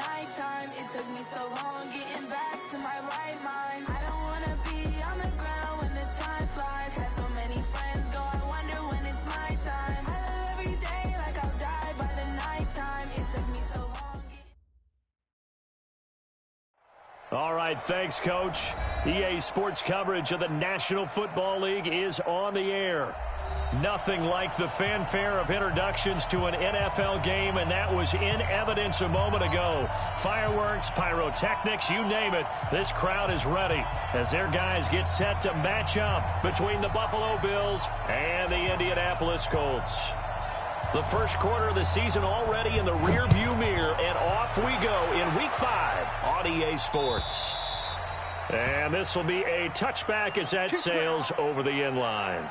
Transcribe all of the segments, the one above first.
nighttime. It took me so long getting back to my right mind. I don't wanna be on the ground when the time flies. Had so many friends go, I wonder when it's my time. I live every day like I'll die by the nighttime. It took me so long. All right, thanks, Coach. EA Sports coverage of the National Football League is on the air. Nothing like the fanfare of introductions to an NFL game, and that was in evidence a moment ago. Fireworks, pyrotechnics, you name it. This crowd is ready as their guys get set to match up between the Buffalo Bills and the Indianapolis Colts. The first quarter of the season already in the rearview mirror, and off we go in Week 5 on EA Sports. And this will be a touchback as that sails over the end line.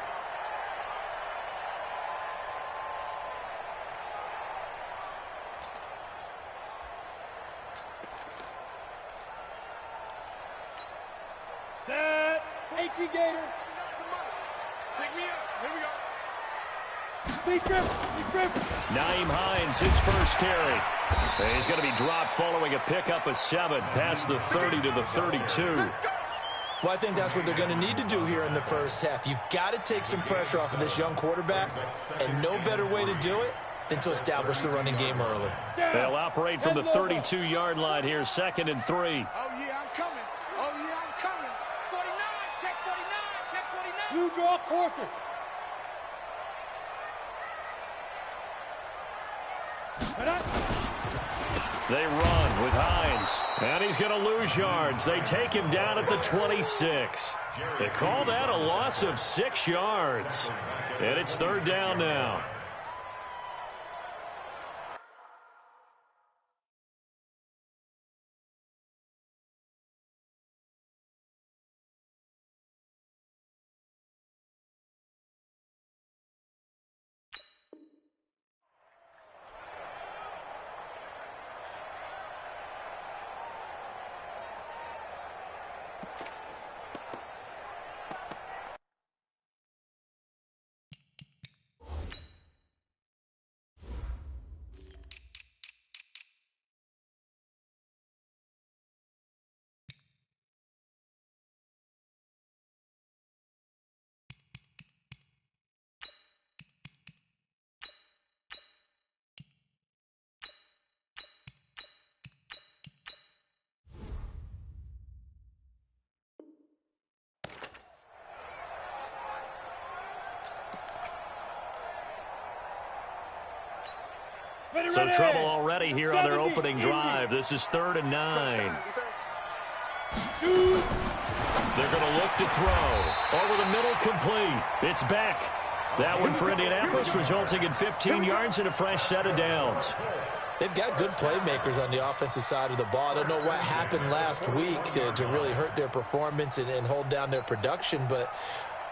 Set. HE Gator. Pick me up. Here we go. Nyheim Hines, his first carry. And he's going to be dropped following a pickup of 7 past the 30 to the 32. Well, I think that's what they're going to need to do here in the first half. You've got to take some pressure off of this young quarterback, and no better way to do it than to establish the running game early. They'll operate from the 32-yard line here, 2nd and 3. Oh, yeah, I'm coming. Oh, yeah, I'm coming. 49, check 49, check 49. You draw Corker. They run with Hines, and he's going to lose yards. They take him down at the 26. They call that a loss of 6 yards, and it's 3rd down now. So trouble already here on their opening drive. This is 3rd and 9. They're going to look to throw. Over the middle, complete. It's back. That one for Indianapolis, resulting in 15 yards and a fresh set of downs. They've got good playmakers on the offensive side of the ball. I don't know what happened last week to really hurt their performance and hold down their production, but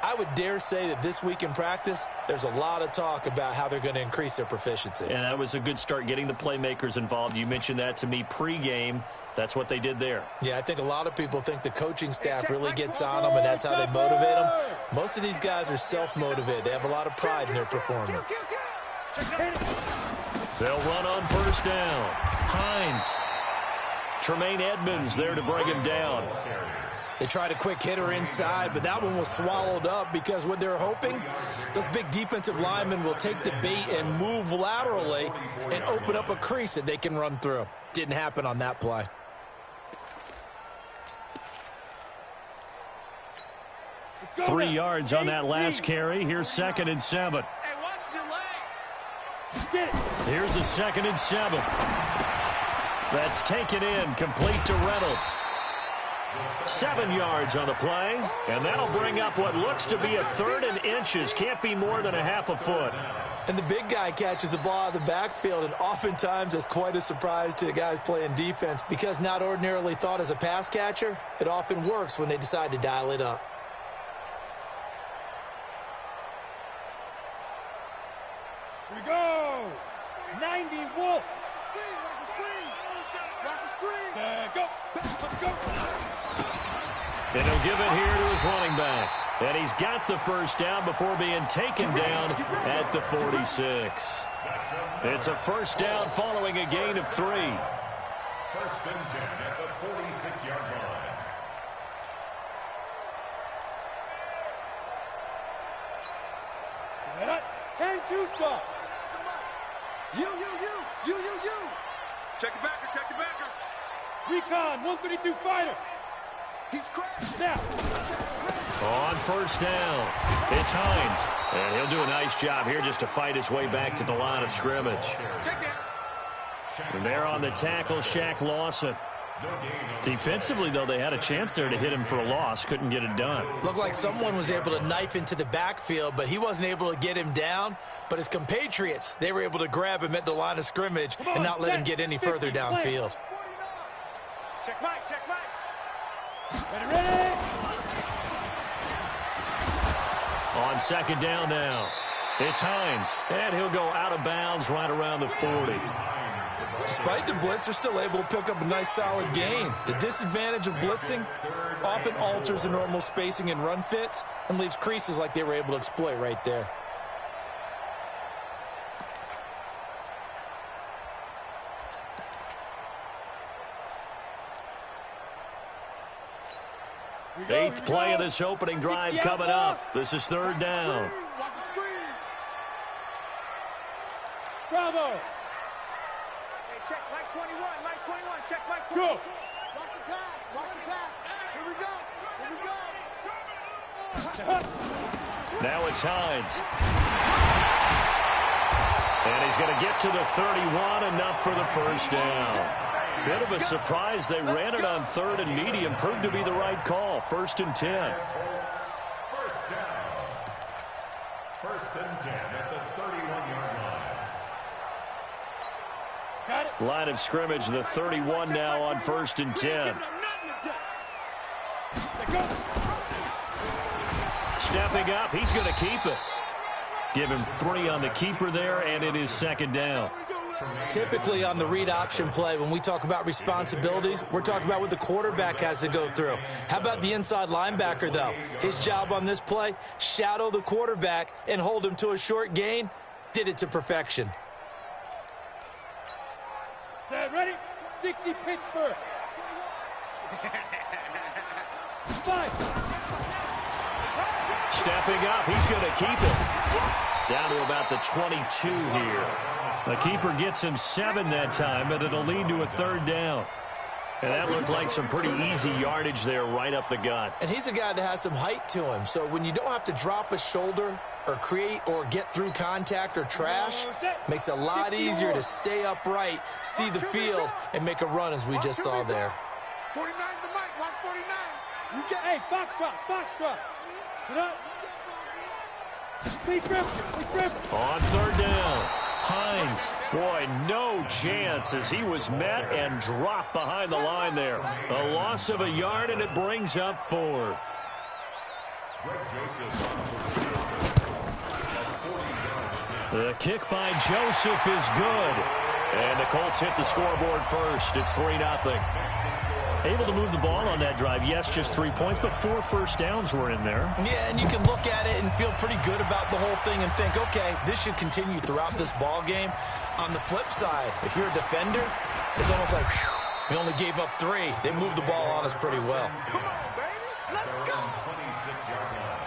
I would dare say that this week in practice, there's a lot of talk about how they're going to increase their proficiency. And that was a good start, getting the playmakers involved. You mentioned that to me pregame. That's what they did there. Yeah, I think a lot of people think the coaching staff really gets on them, and that's how they motivate them. Most of these guys are self-motivated. They have a lot of pride in their performance. They'll run on 1st down. Hines. Tremaine Edmonds there to bring him down. They tried a quick hitter inside, but that one was swallowed up because what they're hoping, those big defensive linemen will take the bait and move laterally and open up a crease that they can run through. Didn't happen on that play. Go 3 yards on that last carry. Here's 2nd and 7. Hey, watch the leg. Here's a 2nd and 7. That's taken in, complete to Reynolds. 7 yards on the play, and that'll bring up what looks to be a 3rd and inches. Can't be more than a half a foot. And the big guy catches the ball out of the backfield, and oftentimes it's quite a surprise to the guys playing defense because not ordinarily thought as a pass catcher, it often works when they decide to dial it up. Here we go. 90 Wolf. Watch the screen. Watch the screen. Go. Let's go. And he'll give it here to his running back. And he's got the 1st down before being taken down at the 46. It's a 1st down following a gain of 3. First and 10 at the 46-yard line. Set up. 10-2 stop. You. Check the backer. Recon, 132 fighter. He's crashed. Now. On first down, it's Hines. And he'll do a nice job here just to fight his way back to the line of scrimmage. Check down. And there on the tackle, Shaq Lawson. Defensively, though, they had a chance there to hit him for a loss. Couldn't get it done. Looked like someone was able to knife into the backfield, but he wasn't able to get him down. But his compatriots, they were able to grab him at the line of scrimmage and not let him get any further downfield. Check Mike. Ready. On second down now, it's Hines. And he'll go out of bounds right around the 40. Despite the blitz, they're still able to pick up a nice solid gain. The disadvantage of blitzing often alters the normal spacing and run fits and leaves creases like they were able to exploit right there. Eighth play of this opening drive coming up. This is third down. Watch the screen. Bravo. Hey, check Mike 21. Check Mike 21. Go. Watch the pass. Here we go. Now it's Hines. And he's going to get to the 31, enough for the first down. Bit of a surprise. They ran it on third and medium. Proved to be the right call. First and 10. First down. First and 10 at the 31-yard line. Got it. Line of scrimmage, the 31 now on first and 10. Stepping up, he's going to keep it. Give him 3 on the keeper there, and it is second down. Typically on the read option play, when we talk about responsibilities, we're talking about what the quarterback has to go through. How about the inside linebacker, though? His job on this play, shadow the quarterback and hold him to a short gain. Did it to perfection. Set, ready? 60 Pittsburgh. 5. Stepping up, he's going to keep it. Down to about the 22 here. The keeper gets him 7 that time, but it'll lead to a third down. And that looked like some pretty easy yardage there right up the gut. And he's a guy that has some height to him. So when you don't have to drop a shoulder or create or get through contact or trash, makes it a lot easier to stay upright, see the field, and make a run as we just saw there. 49's the mic. Watch 49. You get Hey, foxtrot. Sit up. Please grip. On third down, Hines. Boy, no chance as he was met and dropped behind the line there. A loss of a yard, and it brings up fourth. The kick by Joseph is good. And the Colts hit the scoreboard first. It's 3-0. Able to move the ball on that drive. Yes, just 3 points, but 4 first downs were in there. Yeah, and you can look at it and feel pretty good about the whole thing and think, okay, this should continue throughout this ball game. On the flip side, if you're a defender, it's almost like, whew, we only gave up 3. They moved the ball on us pretty well. Come on, baby. Let's go. 26-yard line.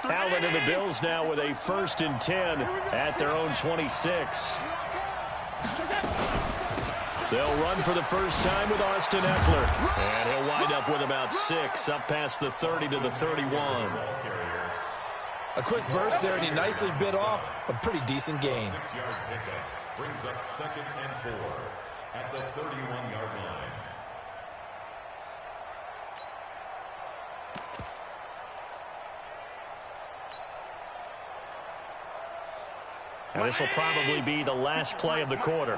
Allen and the Bills now with a first and 10 at their own 26. They'll run for the first time with Austin Eckler. And he'll wind up with about 6 up past the 30 to the 31. A quick burst there, and he nicely bit off a pretty decent gain. 6-yard pickup brings up second and 4 at the 31-yard line. And this will probably be the last play of the quarter.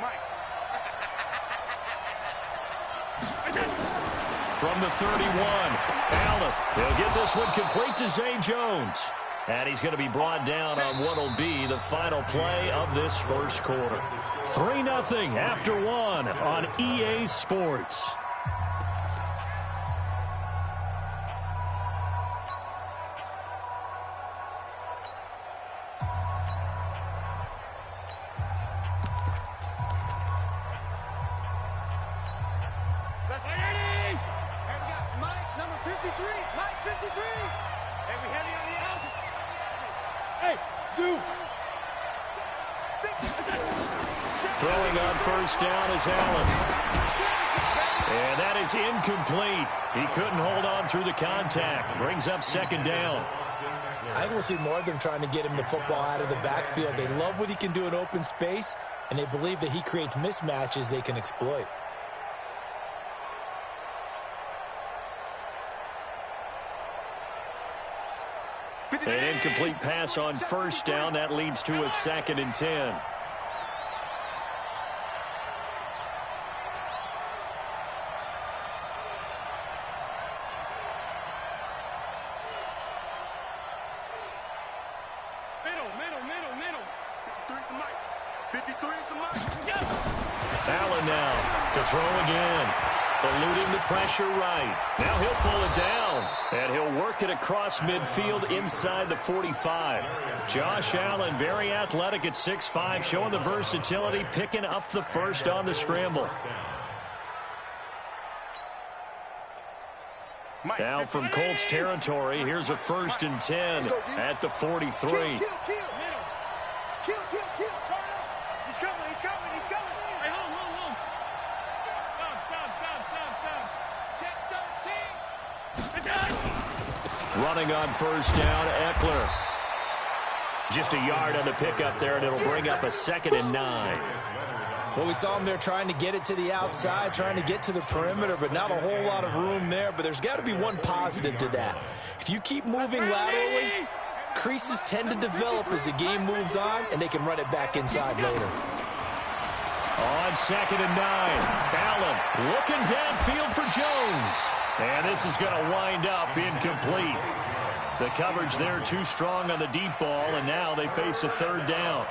From the 31, Allen. He'll get this one complete to Zay Jones. And he's going to be brought down on what will be the final play of this first quarter. 3-0 after 1 on EA Sports. 53. Hey, we heavy on the out. Hey, 2. Throwing on first down is Allen. And that is incomplete. He couldn't hold on through the contact. Brings up second down. I think we'll see more of them trying to get him the football out of the backfield. They love what he can do in open space, and they believe that he creates mismatches they can exploit. An incomplete pass on first down. That leads to a 2nd and 10. Middle. 53 is the mic. 53 is the mic. Allen now to throw again. Eluding the pressure right. Now he'll pull it down. And he'll work it across midfield inside the 45. Josh Allen, very athletic at 6'5", showing the versatility, picking up the first on the scramble. Now from Colts territory, here's a 1st and 10 at the 43. Kill. Turn up. He's coming. Hey, hold. Stop. Check 13. Running on first down, Eckler. Just a yard on the pickup there, and it'll bring up a 2nd and 9. Well, we saw him there trying to get it to the outside, trying to get to the perimeter, but not a whole lot of room there. But there's got to be one positive to that. If you keep moving laterally, creases tend to develop as the game moves on, and they can run it back inside later. On 2nd and 9, Allen looking downfield for Jones. And this is going to wind up incomplete. The coverage there too strong on the deep ball, and now they face a 3rd down.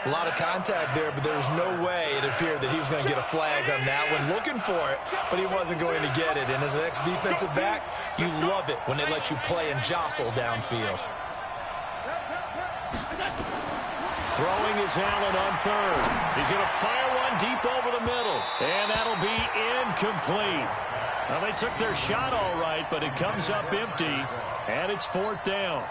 A lot of contact there, but there's no way it appeared that he was going to get a flag on that one. Looking for it, but he wasn't going to get it. And as an ex-defensive back, you love it when they let you play and jostle downfield. Throwing is Allen on 3rd. He's going to fire one deep over the middle. And that'll be incomplete. Well, they took their shot all right, but it comes up empty, and it's 4th down.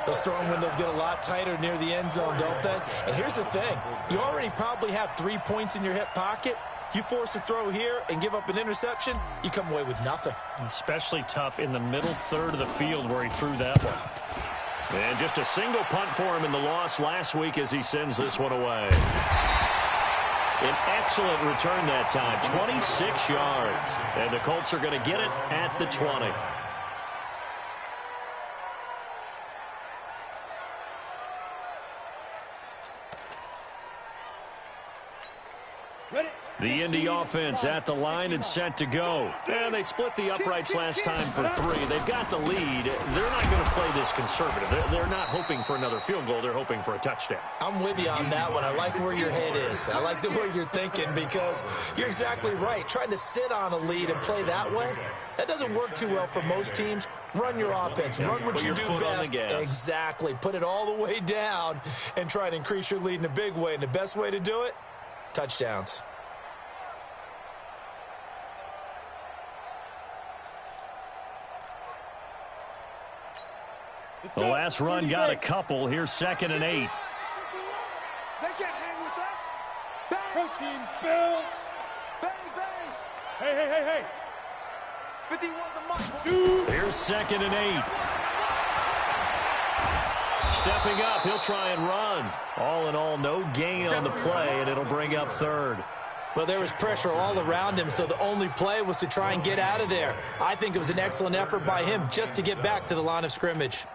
Those throwing windows get a lot tighter near the end zone, don't they? And here's the thing. You already probably have 3 points in your hip pocket. You force a throw here and give up an interception, you come away with nothing. Especially tough in the middle third of the field where he threw that one. And just a single punt for him in the loss last week as he sends this one away. An excellent return that time, 26 yards. And the Colts are going to get it at the 20. The Indy offense at the line and set to go. And they split the uprights last time for 3. They've got the lead. They're not going to play this conservative. They're not hoping for another field goal. They're hoping for a touchdown. I'm with you on that one. I like where your head is. I like the way you're thinking because you're exactly right. Trying to sit on a lead and play that way, that doesn't work too well for most teams. Run your offense. Run what you do best. Exactly. Put it all the way down and try to increase your lead in a big way. And the best way to do it, touchdowns. The last run got a couple. Here's 2nd and 8. They can't hang with us. Bang. Protein spill. Bang. Hey. 51 the mic. 2. Here's 2nd and 8. Stepping up, he'll try and run. All in all, no gain on the play, and it'll bring up 3rd. Well, there was pressure all around him, so the only play was to try and get out of there. I think it was an excellent effort by him just to get back to the line of scrimmage.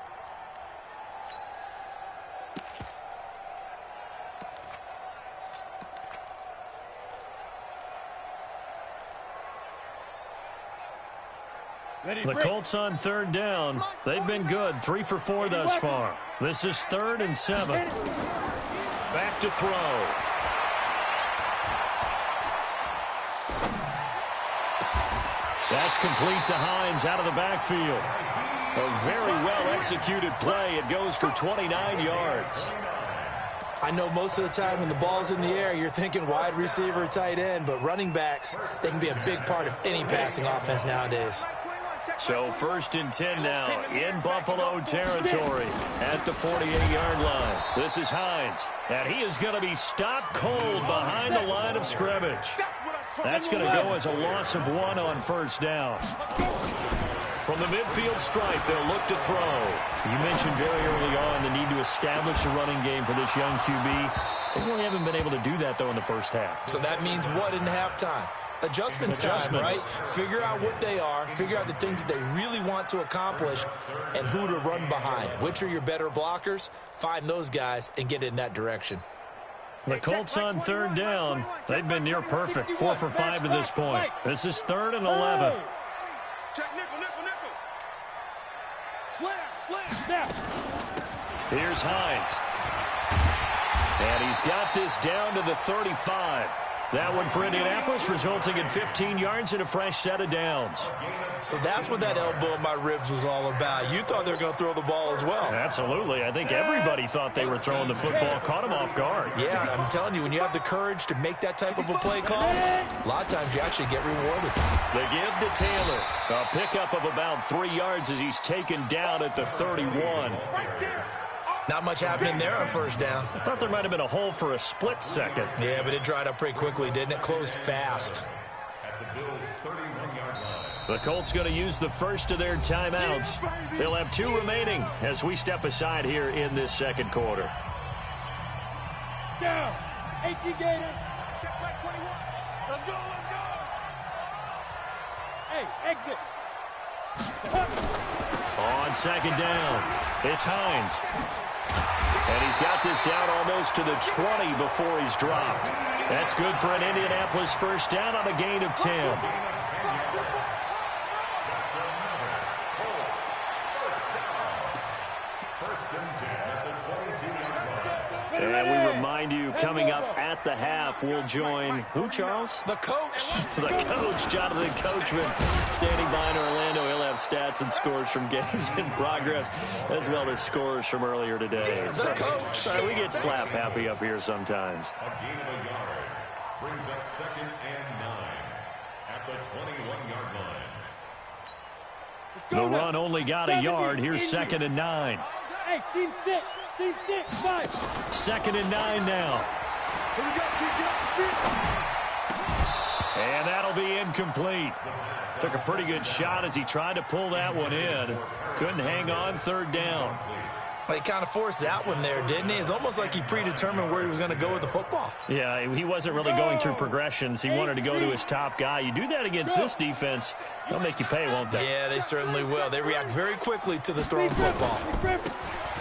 The Colts on 3rd down. They've been good, 3 for 4 thus far. This is 3rd and 7. Back to throw. That's complete to Hines out of the backfield. A very well-executed play. It goes for 29 yards. I know most of the time when the ball's in the air, you're thinking wide receiver, tight end, but running backs, they can be a big part of any passing offense nowadays. So 1st and 10 now in Buffalo territory at the 48-yard line. This is Hines, and he is going to be stopped cold behind the line of scrimmage. That's going to go as a loss of 1 on 1st down. From the midfield stripe, they'll look to throw. You mentioned very early on the need to establish a running game for this young QB. They really haven't been able to do that, though, in the first half. So that means what in halftime? Adjustments time, right? Figure out what they are, figure out the things that they really want to accomplish, and who to run behind. Which are your better blockers? Find those guys and get in that direction. The Colts on 3rd down. They've been near perfect, 4 for 5 to this point. This is 3rd and 11. Check nickel, nickel, nickel. Slam, snap. Here's Hines. And he's got this down to the 35. That one for Indianapolis, resulting in 15 yards and a fresh set of downs. So that's what that elbow in my ribs was all about. You thought they were going to throw the ball as well. Absolutely. I think everybody thought they were throwing the football, caught him off guard. Yeah, I'm telling you, when you have the courage to make that type of a play call, a lot of times you actually get rewarded. The give to Taylor. A pickup of about 3 yards as he's taken down at the 31. Not much happening there on 1st down. I thought there might have been a hole for a split second. Yeah, but it dried up pretty quickly, didn't it? Closed fast. At the Bills' 31-yard line. The Colts going to use the first of their timeouts. They'll have 2 remaining as we step aside here in this second quarter. Down. 18 Gator. Check back 21. Let's go, let's go. Hey, exit. On 2nd down, it's Hines. And he's got this down almost to the 20 before he's dropped. That's good for an Indianapolis 1st down on a gain of 10. And we remind you, coming up at the half, we'll join who, Charles? The coach. The coach, Jonathan Coachman, standing by in Orlando. He'll have stats and scores from games in progress, as well as scores from earlier today. The coach. Sorry, we get slap happy up here sometimes. A gain of a yard brings up 2nd and 9 at the 21-yard line. The run only got a yard. Here's 2nd and 9. Hey, team 6. Team 6, 5. 2nd and 9 now. Here we go, get off the field. And that'll be incomplete. Took a pretty good shot as he tried to pull that one in. Couldn't hang on 3rd down. He kind of forced that one there, didn't he? It's almost like he predetermined where he was going to go with the football. Yeah, he wasn't really going through progressions. He wanted to go to his top guy. You do that against this defense, they'll make you pay, won't they? Yeah, they certainly will. They react very quickly to the thrown football.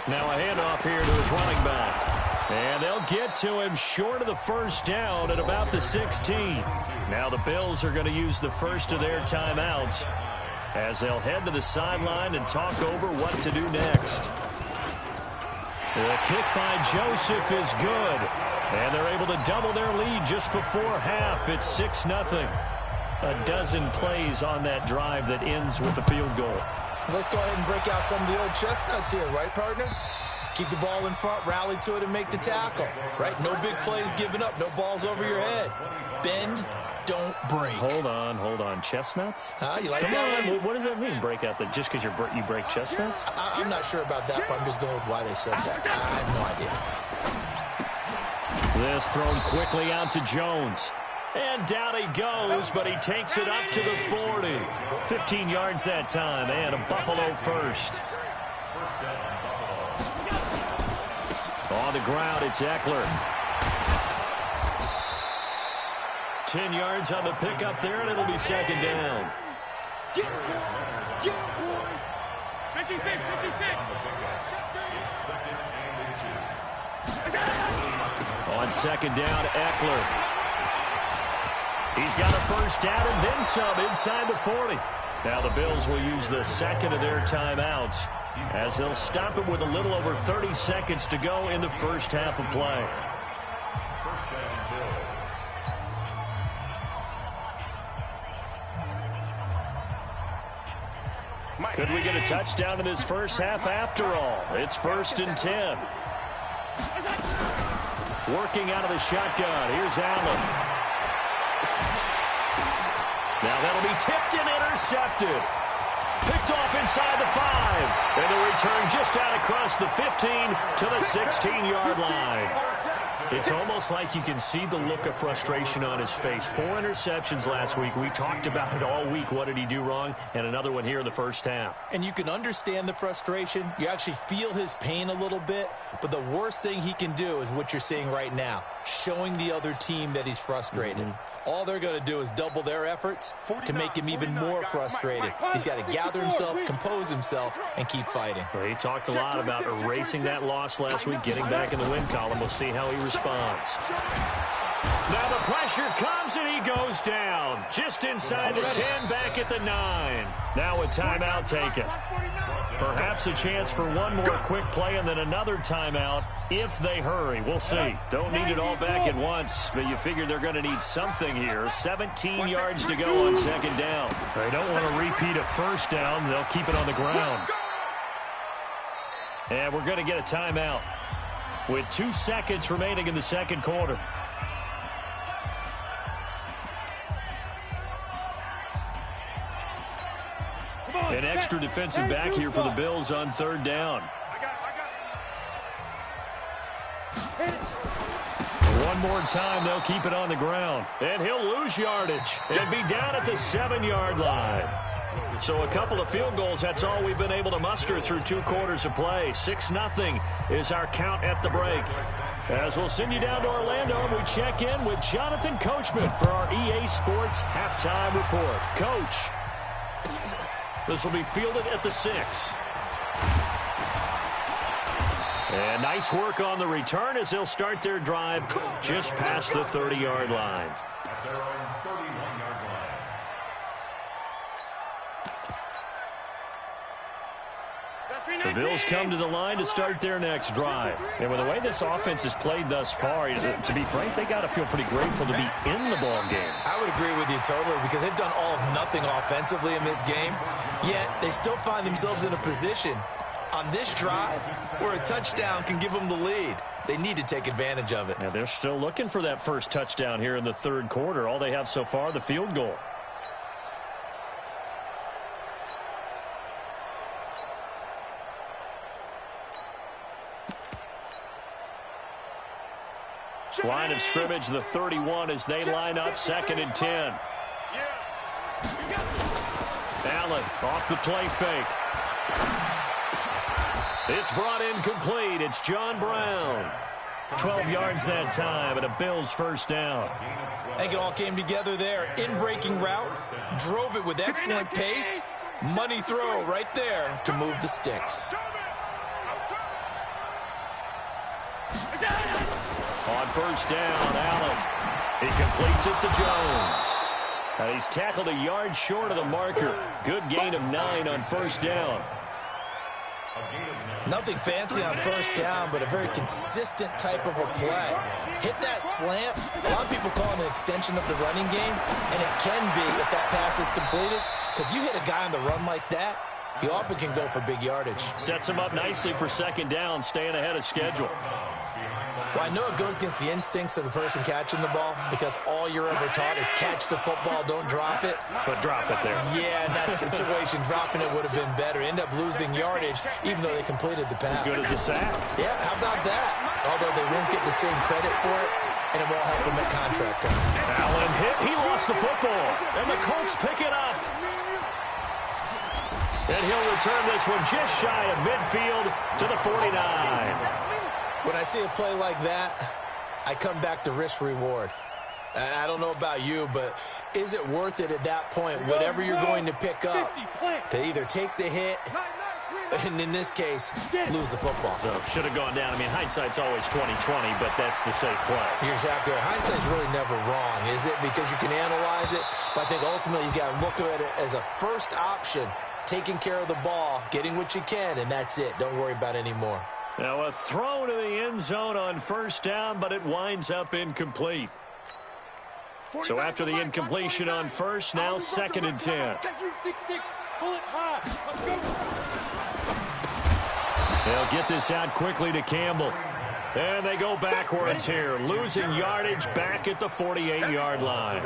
Now a handoff here to his running back. And they'll get to him short of the 1st down at about the 16. Now the Bills are going to use the first of their timeouts as they'll head to the sideline and talk over what to do next. The kick by Joseph is good. And they're able to double their lead just before half. It's 6-0. A dozen plays on that drive that ends with the field goal. Let's go ahead and break out some of the old chestnuts here, right, partner? Keep the ball in front, rally to it, and make the tackle, right? No big plays given up, no balls over your head. Bend, don't break. Hold on. Chestnuts? You like Come that on. What does that mean, break out? Just because you break chestnuts? I'm not sure about that, but I'm just going with why they said that. I have no idea. This thrown quickly out to Jones. And down he goes, but he takes it up to the 40. 15 yards that time, and a Buffalo first. On the ground, it's Eckler. 10 yards on the pickup there, and it'll be 2nd down. Get it, boy. 56. On 2nd down, Eckler. He's got a 1st down and then some inside the 40. Now the Bills will use the second of their timeouts as they'll stop it with a little over 30 seconds to go in the first half of play. Could we get a touchdown in this first half after all? It's 1st and 10. Working out of the shotgun. Here's Allen. Now that'll be tipped and intercepted. Picked off inside the 5. And the return just out across the 15 to the 16-yard line. It's almost like you can see the look of frustration on his face. 4 interceptions last week. We talked about it all week. What did he do wrong? And another one here in the first half. And you can understand the frustration. You actually feel his pain a little bit. But the worst thing he can do is what you're seeing right now, showing the other team that he's frustrated. All they're going to do is double their efforts to make him even more frustrated. He's got to gather himself, compose himself, and keep fighting. Well, he talked a lot about erasing that loss last week, getting back in the win column. We'll see how he responds. Now the pressure comes, and he goes down. Just inside the 10, back at the 9. Now a timeout taken. Perhaps a chance for one more quick play and then another timeout if they hurry. We'll see. Don't need it all back at once, but you figure they're going to need something here. 17 yards to go on second down. They don't want to repeat a first down. They'll keep it on the ground. And we're going to get a timeout with 2 seconds remaining in the second quarter. An extra defensive back here for the Bills on third down. One more time, they'll keep it on the ground. And he'll lose yardage and be down at the 7-yard line. So a couple of field goals, that's all we've been able to muster through 2 quarters of play. 6-0 is our count at the break. As we'll send you down to Orlando, and we check in with Jonathan Coachman for our EA Sports Halftime Report. Coach, this will be fielded at the 6. And nice work on the return as they'll start their drive just past the 30-yard line. At their own 31-yard line. The Bills come to the line to start their next drive. And with the way this offense has played thus far, to be frank, they got to feel pretty grateful to be in the ball game. I would agree with you totally because they've done all of nothing offensively in this game, yet they still find themselves in a position on this drive where a touchdown can give them the lead. They need to take advantage of it. Yeah, they're still looking for that first touchdown here in the third quarter. All they have so far, the field goal. Line of scrimmage, the 31, as they line up 2nd and 10. Allen off the play fake. It's brought in complete. It's John Brown. 12 yards that time and a Bills first down. I think it all came together there. In-breaking route, drove it with excellent pace. Money throw right there to move the sticks. On first down, Allen. He completes it to Jones. And he's tackled a yard short of the marker. Good gain of 9 on first down. Nothing fancy on first down, but a very consistent type of a play. Hit that slant. A lot of people call it an extension of the running game, and it can be if that pass is completed, because you hit a guy on the run like that, he often can go for big yardage. Sets him up nicely for second down, staying ahead of schedule. Well, I know it goes against the instincts of the person catching the ball because all you're ever taught is catch the football, don't drop it. But drop it there. Yeah, in that situation, dropping it would have been better. End up losing yardage, even though they completed the pass. As good as a sack. Yeah, how about that? Although they won't get the same credit for it, and it won't help them at contract time. Allen hit. He lost the football. And the Colts pick it up. And he'll return this one just shy of midfield to the 49. When I see a play like that, I come back to risk-reward. I don't know about you, but is it worth it at that point, whatever you're going to pick up, to either take the hit, and in this case, lose the football? So should have gone down. I mean, hindsight's always 20/20, but that's the safe play. You're exactly right. Hindsight's really never wrong, is it? Because you can analyze it, but I think ultimately you got to look at it as a first option, taking care of the ball, getting what you can, and that's it. Don't worry about any more. Now a throw to the end zone on first down, but it winds up incomplete. So after the incompletion on first, now 2nd and 10. They'll get this out quickly to Campbell. And they go backwards here, losing yardage back at the 48-yard line.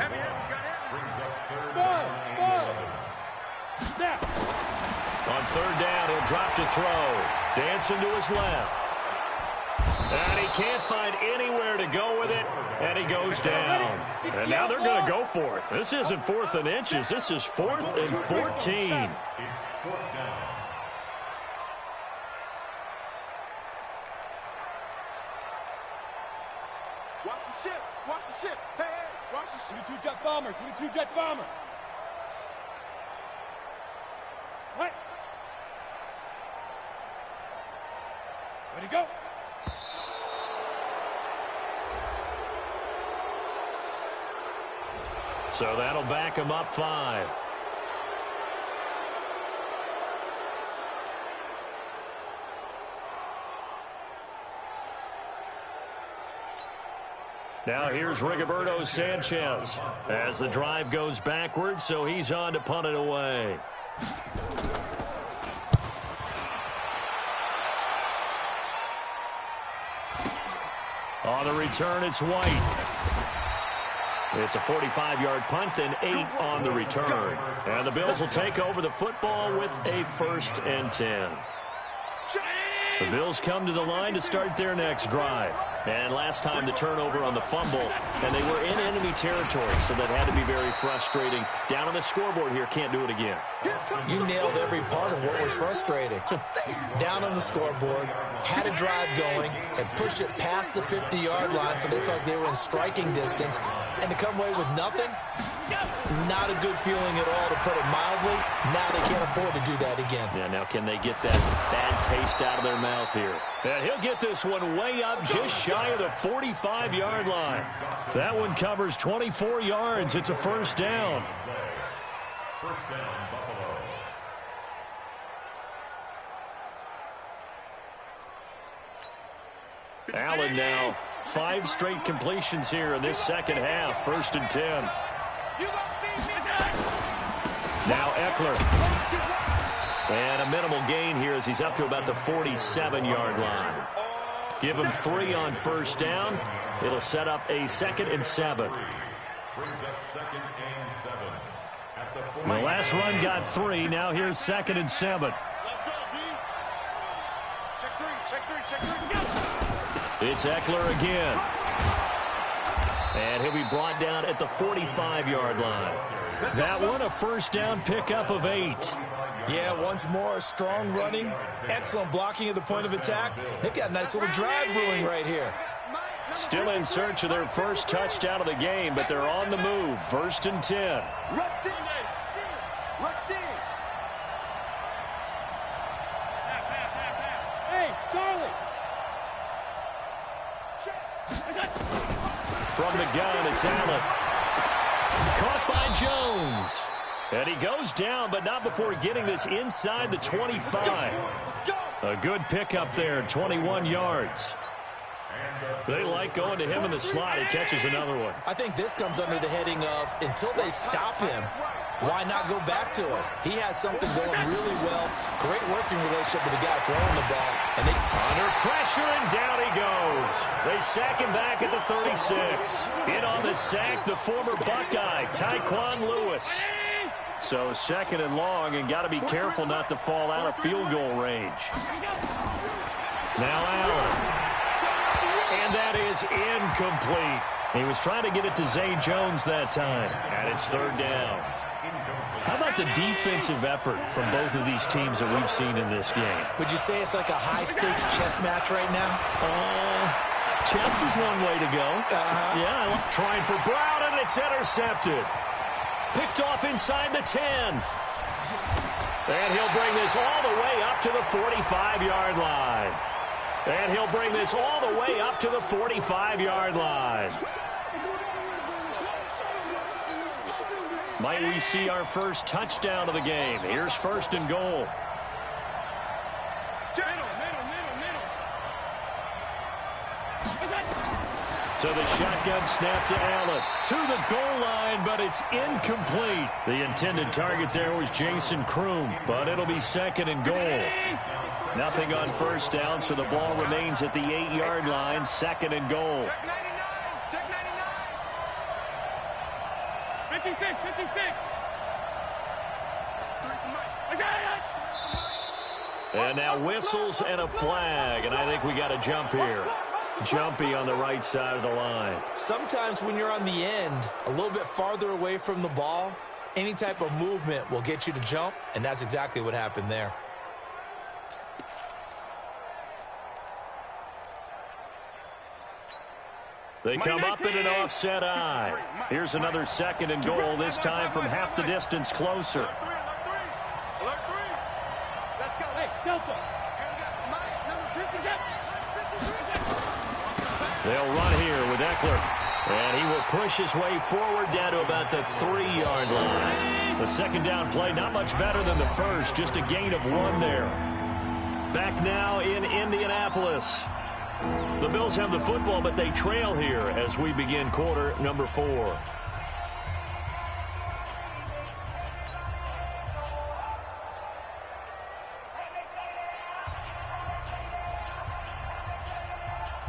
third down. He'll drop to throw. Dancing to his left. And he can't find anywhere to go with it, and he goes down. And now they're going to go for it. This isn't 4th and inches. This is 4th and 14. It's 4th down. Watch the ship. Watch the ship. Hey, hey, watch the ship. 22 jet bomber. 22 jet bomber. Right. Ready to go. So that'll back him up 5. Now here's Rigoberto Sanchez as the drive goes backwards, so he's on to punt it away. On the return, it's White. It's a 45-yard punt and 8 on the return. And the Bills will take over the football with a 1st and 10. The Bills come to the line to start their next drive. And last time the turnover on the fumble, and they were in enemy territory, so that had to be very frustrating. Down on the scoreboard here, can't do it again. You nailed every part of what was frustrating. Down on the scoreboard, had a drive going, and pushed it past the 50-yard line so they looked like they were in striking distance, and to come away with nothing, not a good feeling at all, to put it mildly. Now they can't afford to do that again. Yeah, now can they get that bad taste out of their mouth here? And he'll get this one way up just shy of the 45-yard line. That one covers 24 yards. It's a 1st down. 1st down, Buffalo. Allen now 5 straight completions here in this second half. 1st and 10. Now Eckler. And a minimal gain here as he's up to about the 47-yard line. Give him 3 on 1st down. It'll set up a 2nd and 7. Brings up 2nd and 7. At the The last run got 3. Now here's 2nd and 7. Let's go, D. Check 3, check 3, check 3. Go. It's Eckler again. And he'll be brought down at the 45-yard line. That one, a 1st down pickup of 8. Yeah, once more, strong running, excellent blocking at the point of attack. They've got a nice little drive brewing right here. Still in search of their first touchdown of the game, but they're on the move. 1st and 10. Let's see. Let's see. Hey, Charlie. From the gun, it's Allen. Caught by Jones. And he goes down, but not before getting this inside the 25. A good pickup there, 21 yards. They like going to him in the slot. He catches another one. I think this comes under the heading of, until they stop him, why not go back to it? He has something going really well. Great working relationship with the guy throwing the ball. And they under pressure, and down he goes. They sack him back at the 36. In on the sack, the former Buckeye, Tyquan Lewis. So 2nd and long, and got to be careful not to fall out of field goal range. Now Allen. And that is incomplete. He was trying to get it to Zay Jones that time. And it's 3rd down. How about the defensive effort from both of these teams that we've seen in this game? Would you say it's like a high-stakes chess match right now? Chess is one way to go. Yeah, trying for Brown, and it's intercepted. Picked off inside the 10. And he'll bring this all the way up to the 45-yard line. And he'll bring this all the way up to the 45-yard line. Might we see our first touchdown of the game? Here's 1st and goal. So the shotgun snap to Allen. To the goal line, but it's incomplete. The intended target there was Jason Kroom, but it'll be 2nd and goal. Nothing on 1st down, so the ball remains at the 8-yard line, 2nd and goal. Check 99. 56. And now whistles and a flag, and I think we got a jump here. Jumpy on the right side of the line. Sometimes when you're on the end, a little bit farther away from the ball, any type of movement will get you to jump, and that's exactly what happened there. They come up in an offset eye. Here's another 2nd and goal, this time from half the distance closer. Let's go. Hey, Delta. They'll run here with Eckler. And he will push his way forward down to about the 3-yard line. The 2nd down play, not much better than the first, just a gain of 1 there. Back now in Indianapolis. The Bills have the football, but they trail here as we begin quarter number 4.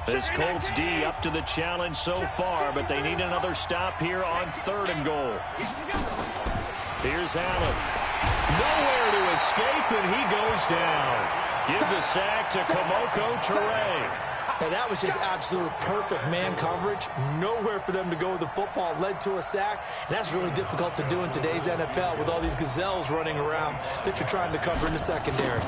This Colts D up to the challenge so far, but they need another stop here on 3rd and goal. Here's Allen. Nowhere to escape, and he goes down. Give the sack to Kamoko Toure. And that was just absolute perfect man coverage. Nowhere for them to go with the football. Led to a sack. And that's really difficult to do in today's NFL with all these gazelles running around that you're trying to cover in the secondary.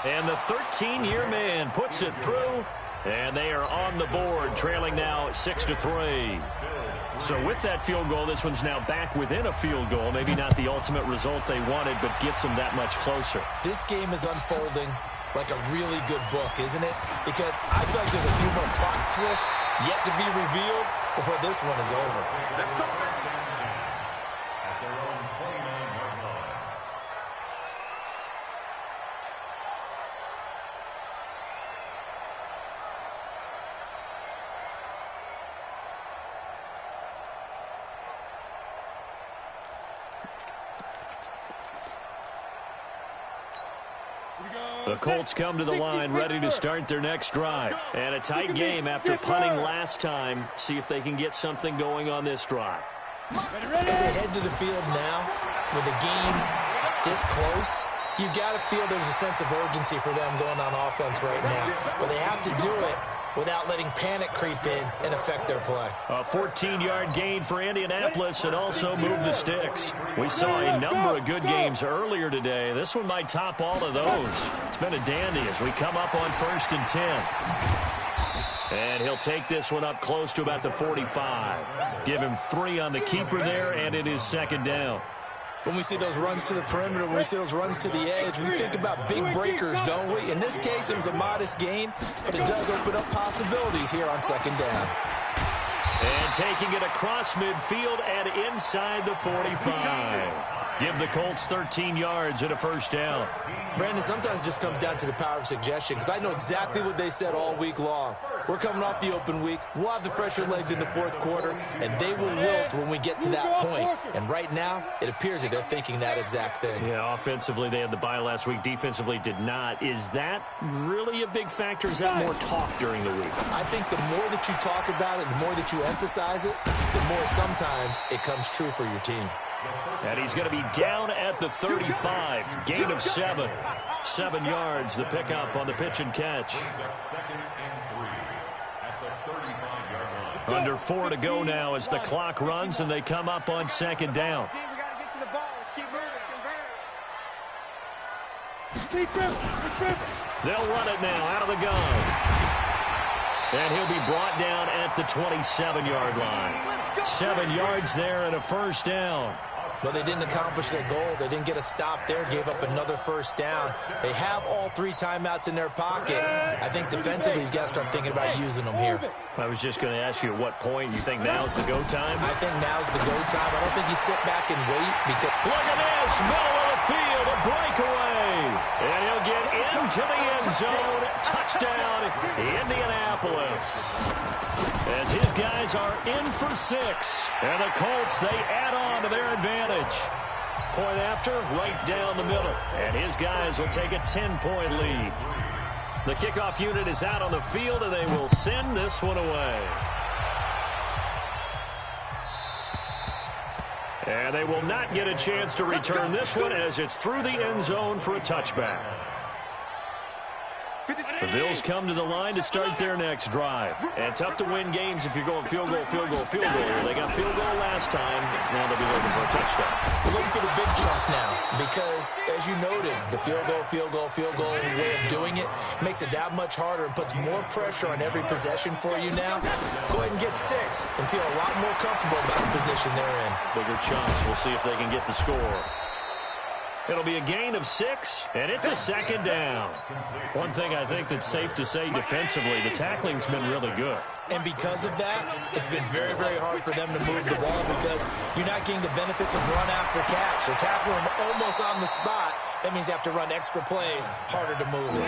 And the 13-year man puts it through. And they are on the board, trailing now 6-3. So with that field goal, this one's now back within a field goal. Maybe not the ultimate result they wanted, but gets them that much closer. This game is unfolding like a really good book, isn't it? Because I feel like there's a few more plot twists yet to be revealed before this one is over. The Colts come to the line ready to start their next drive. And a tight game after punting last time. See if they can get something going on this drive. As they head to the field now, with the game this close, you've got to feel there's a sense of urgency for them going on offense right now. But they have to do it without letting panic creep in and affect their play. A 14-yard gain for Indianapolis and also move the sticks. We saw a number of good games earlier today. This one might top all of those. It's been a dandy as we come up on 1st and 10. And he'll take this one up close to about the 45. Give him 3 on the keeper there, and it is 2nd down. When we see those runs to the perimeter, when we see those runs to the edge, we think about big breakers, don't we? In this case, it was a modest gain, but it does open up possibilities here on 2nd down. And taking it across midfield and inside the 45. Give the Colts 13 yards and a 1st down. Brandon, sometimes it just comes down to the power of suggestion, because I know exactly what they said all week long. We're coming off the open week. We'll have the fresher legs in the 4th quarter, and they will wilt when we get to that point. And right now, it appears that they're thinking that exact thing. Yeah, offensively, they had the bye last week. Defensively, did not. Is that really a big factor? Is that more talk during the week? I think the more that you talk about it, the more that you emphasize it, the more sometimes it comes true for your team. And he's going to be down at the 35. Gain of 7. 7 yards, the pickup on the pitch and catch. Under 4 to go now as the clock runs, and they come up on 2nd down. They'll run it now out of the gun. And he'll be brought down at the 27-yard line. 7 yards there and a 1st down. But they didn't accomplish their goal. They didn't get a stop there, gave up another 1st down. They have all 3 timeouts in their pocket. I think defensively, you got to start thinking about using them here. I was just going to ask you at what point you think now's the go time? I think now's the go time. I don't think you sit back and wait because... Look at this, middle of the field, a breakaway. And he'll get into the end zone. Touchdown, Indianapolis. As his guys are in for 6. And the Colts, they add on to their advantage. Point after, right down the middle. And his guys will take a 10-point lead. The kickoff unit is out on the field, and they will send this one away. And they will not get a chance to return this one as it's through the end zone for a touchback. The Bills come to the line to start their next drive. And tough to win games if you're going field goal, field goal, field goal here. They got field goal last time. Now they'll be looking for a touchdown. We're looking for the big chunk now because, as you noted, the field goal way of doing it makes it that much harder and puts more pressure on every possession for you now. Go ahead and get 6 and feel a lot more comfortable about the position they're in. Bigger chunks. We'll see if they can get the score. It'll be a gain of 6, and it's a second down. One thing I think that's safe to say defensively, the tackling's been really good. And because of that, it's been very, very hard for them to move the ball because you're not getting the benefits of run after catch. They're tackling them almost on the spot. That means you have to run extra plays, harder to move it.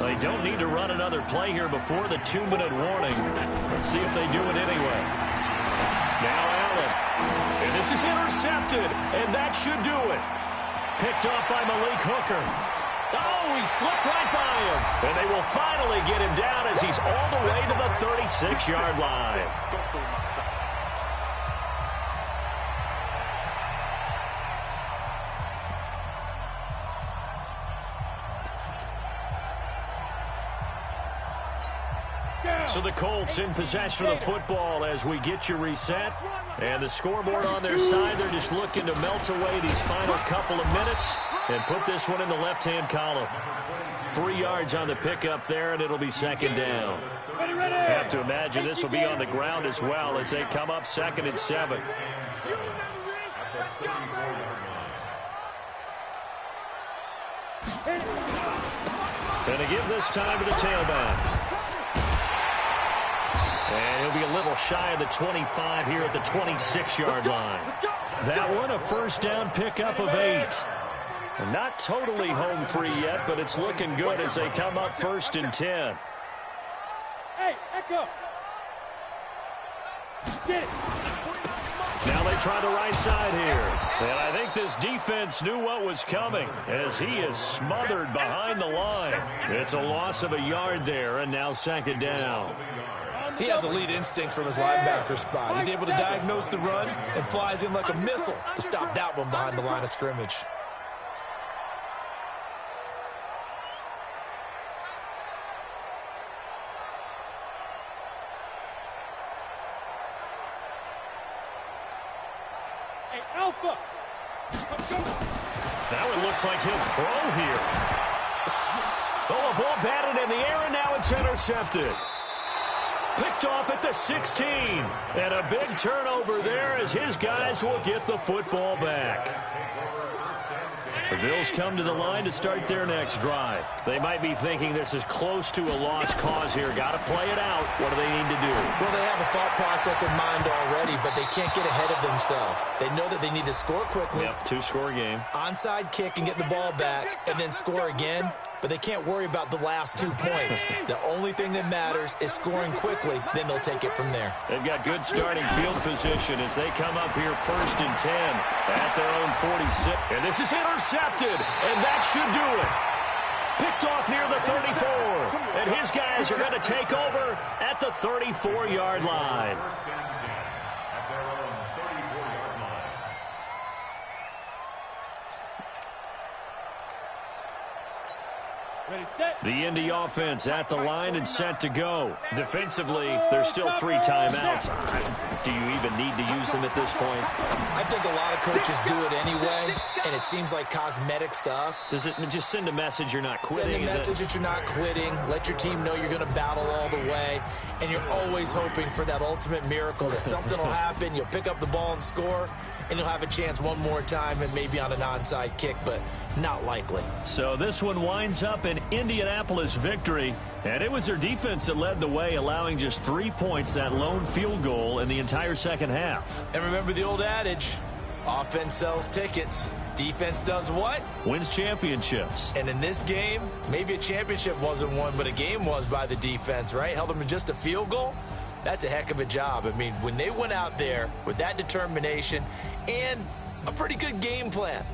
They don't need to run another play here before the 2-minute warning. Let's see if they do it anyway. Now Allen. And this is intercepted, and that should do it. Picked off by Malik Hooker. Oh, he slipped right by him. And they will finally get him down as he's all the way to the 36-yard line. So the Colts in possession of the football as we get you reset. And the scoreboard on their side, they're just looking to melt away these final couple of minutes and put this one in the left-hand column. 3 yards on the pickup there, and it'll be second down. I have to imagine this will be on the ground as well as they come up 2nd and 7. And to give this time to the tailback. And he'll be a little shy of the 25 here at the 26-yard line. That one, a first down pickup of 8. And not totally home free yet, but it's looking good as they come up 1st and 10. Hey, Echo. Get it. Now they try the right side here. And I think this defense knew what was coming as he is smothered behind the line. It's a loss of a yard there, and now 2nd down. He has elite instincts from his linebacker spot. He's able to diagnose the run and flies in like a missile to stop that one behind the line of scrimmage. Hey, Alpha. Now it looks like he'll throw here. Oh, a ball batted in the air, and now it's intercepted. Picked off at the 16. And a big turnover there as his guys will get the football back. The Bills come to the line to start their next drive. They might be thinking this is close to a lost cause here. Got to play it out. What do they need to do? Well, they have a thought process in mind already, but they can't get ahead of themselves. They know that they need to score quickly. Yep, 2-score game. Onside kick and get the ball back and then score again. But they can't worry about the last 2 points. The only thing that matters is scoring quickly. Then they'll take it from there. They've got good starting field position as they come up here 1st and 10 at their own 46. And this is intercepted, and that should do it. Picked off near the 34. And his guys are going to take over at the 34-yard line. Ready, set. The Indy offense at the line and set to go. Defensively, there's still 3 timeouts. Do you even need to use them at this point? I think a lot of coaches do it anyway, and it seems like cosmetics to us. Does it just send a message you're not quitting? Send a message that you're not quitting. Let your team know you're going to battle all the way, and you're always hoping for that ultimate miracle that something will happen, you'll pick up the ball and score, and you'll have a chance one more time and maybe on an onside kick, but not likely. So this one winds up an Indianapolis victory, and it was their defense that led the way, allowing just 3 points, that lone field goal in the entire second half. And remember the old adage, offense sells tickets. Defense does what? Wins championships. And in this game, maybe a championship wasn't won, but a game was by the defense, right? Held them to just a field goal. That's a heck of a job. I mean, when they went out there with that determination and a pretty good game plan.